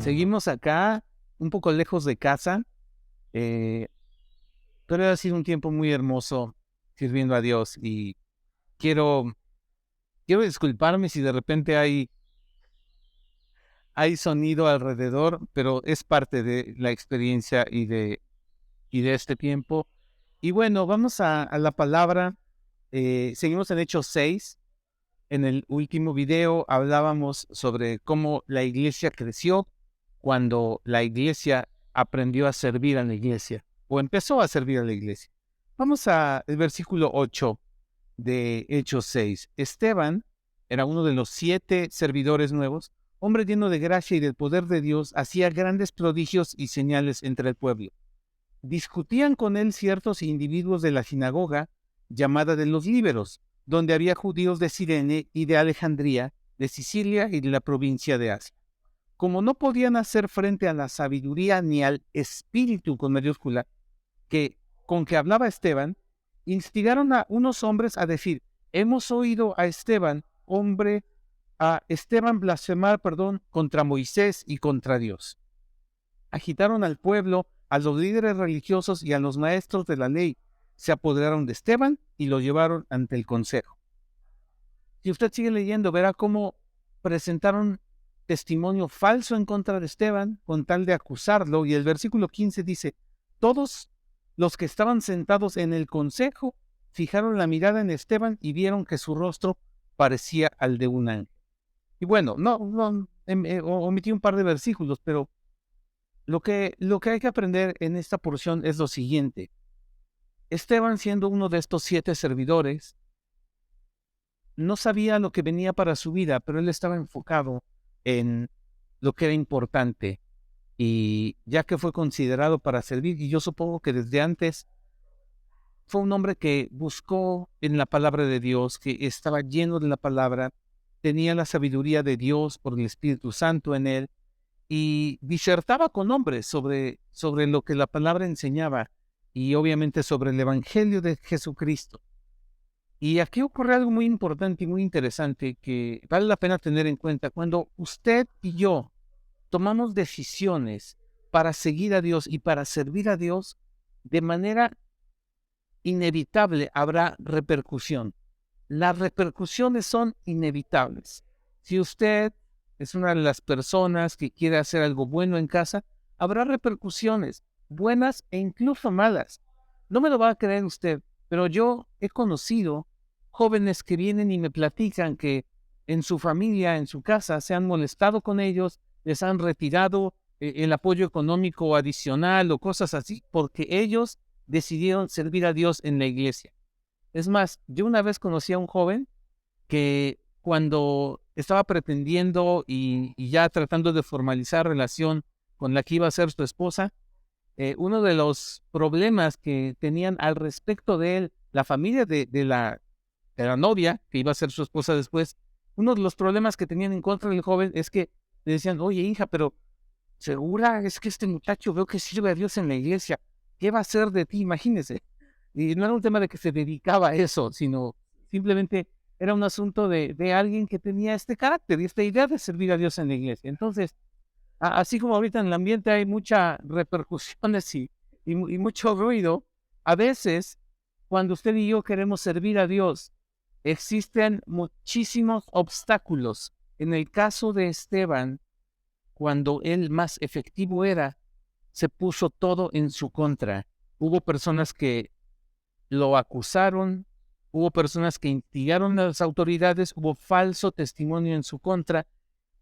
Seguimos acá, un poco lejos de casa, eh, pero ha sido un tiempo muy hermoso sirviendo a Dios y quiero, quiero disculparme si de repente hay sonido alrededor, pero es parte de la experiencia y de este tiempo. Y bueno, vamos a la palabra. Seguimos en Hechos 6. En el último video hablábamos sobre cómo la iglesia creció cuando la iglesia aprendió a servir a la iglesia o empezó a servir a la iglesia. Vamos al versículo 8 de Hechos 6. Esteban era uno de los 7 servidores nuevos, hombre lleno de gracia y del poder de Dios, hacía grandes prodigios y señales entre el pueblo. Discutían con él ciertos individuos de la sinagoga llamada de los Líberos, donde había judíos de Cirene y de Alejandría, de Sicilia y de la provincia de Asia. Como no podían hacer frente a la sabiduría ni al espíritu con mayúscula con que hablaba Esteban, instigaron a unos hombres a decir: hemos oído a Esteban blasfemar, contra Moisés y contra Dios. Agitaron al pueblo, a los líderes religiosos y a los maestros de la ley. Se apoderaron de Esteban y lo llevaron ante el consejo. Si usted sigue leyendo, verá cómo presentaron testimonio falso en contra de Esteban con tal de acusarlo. Y el versículo 15 dice: todos los que estaban sentados en el consejo fijaron la mirada en Esteban y vieron que su rostro parecía al de un ángel. Y bueno, omití un par de versículos, pero lo que hay que aprender en esta porción es lo siguiente. Esteban, siendo uno de estos 7 servidores, no sabía lo que venía para su vida, pero él estaba enfocado en lo que era importante. Y ya que fue considerado para servir, y yo supongo que desde antes fue un hombre que buscó en la palabra de Dios, que estaba lleno de la palabra, tenía la sabiduría de Dios por el Espíritu Santo en él, y disertaba con hombres sobre lo que la palabra enseñaba, y obviamente sobre el Evangelio de Jesucristo. Y aquí ocurre algo muy importante y muy interesante que vale la pena tener en cuenta. Cuando usted y yo tomamos decisiones para seguir a Dios y para servir a Dios, de manera inevitable habrá repercusión. Las repercusiones son inevitables. Si usted es una de las personas que quiere hacer algo bueno en casa, habrá repercusiones, buenas e incluso malas. No me lo va a creer usted, pero yo he conocido jóvenes que vienen y me platican que en su familia, en su casa, se han molestado con ellos, les han retirado el apoyo económico adicional o cosas así, porque ellos decidieron servir a Dios en la iglesia. Es más, yo una vez conocí a un joven que cuando estaba pretendiendo y ya tratando de formalizar relación con la que iba a ser su esposa, uno de los problemas que tenían al respecto de él, la familia de la novia, que iba a ser su esposa después, uno de los problemas que tenían en contra del joven es que le decían: oye, hija, pero segura es que este muchacho veo que sirve a Dios en la iglesia, ¿qué va a hacer de ti? Imagínese. Y no era un tema de que se dedicaba a eso, sino simplemente era un asunto de alguien que tenía este carácter y esta idea de servir a Dios en la iglesia. Entonces, así como ahorita en el ambiente hay muchas repercusiones y mucho ruido, a veces cuando usted y yo queremos servir a Dios, existen muchísimos obstáculos. En el caso de Esteban, cuando él más efectivo era, se puso todo en su contra. Hubo personas que lo acusaron, hubo personas que instigaron a las autoridades, hubo falso testimonio en su contra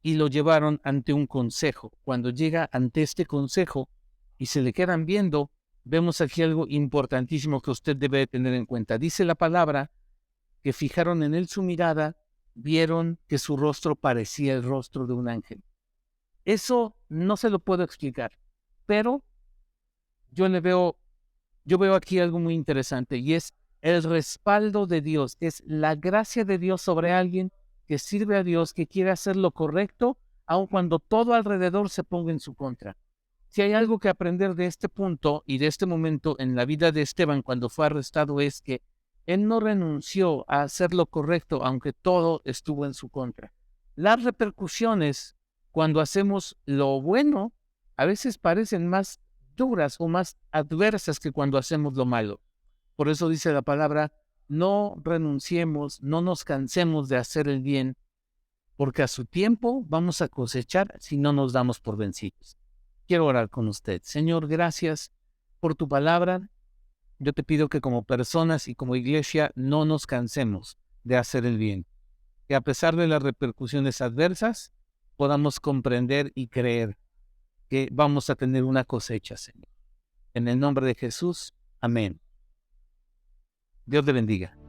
y lo llevaron ante un consejo. Cuando llega ante este consejo y se le quedan viendo, vemos aquí algo importantísimo que usted debe tener en cuenta. Dice la palabra que fijaron en él su mirada, vieron que su rostro parecía el rostro de un ángel. Eso no se lo puedo explicar, pero yo veo aquí algo muy interesante y es el respaldo de Dios, es la gracia de Dios sobre alguien que sirve a Dios, que quiere hacer lo correcto, aun cuando todo alrededor se ponga en su contra. Si hay algo que aprender de este punto y de este momento en la vida de Esteban cuando fue arrestado es que él no renunció a hacer lo correcto, aunque todo estuvo en su contra. Las repercusiones cuando hacemos lo bueno, a veces parecen más duras o más adversas que cuando hacemos lo malo. Por eso dice la palabra, no renunciemos, no nos cansemos de hacer el bien, porque a su tiempo vamos a cosechar si no nos damos por vencidos. Quiero orar con usted. Señor, gracias por tu palabra. Yo te pido que como personas y como iglesia no nos cansemos de hacer el bien. Que a pesar de las repercusiones adversas, podamos comprender y creer que vamos a tener una cosecha, Señor. En el nombre de Jesús, amén. Dios te bendiga.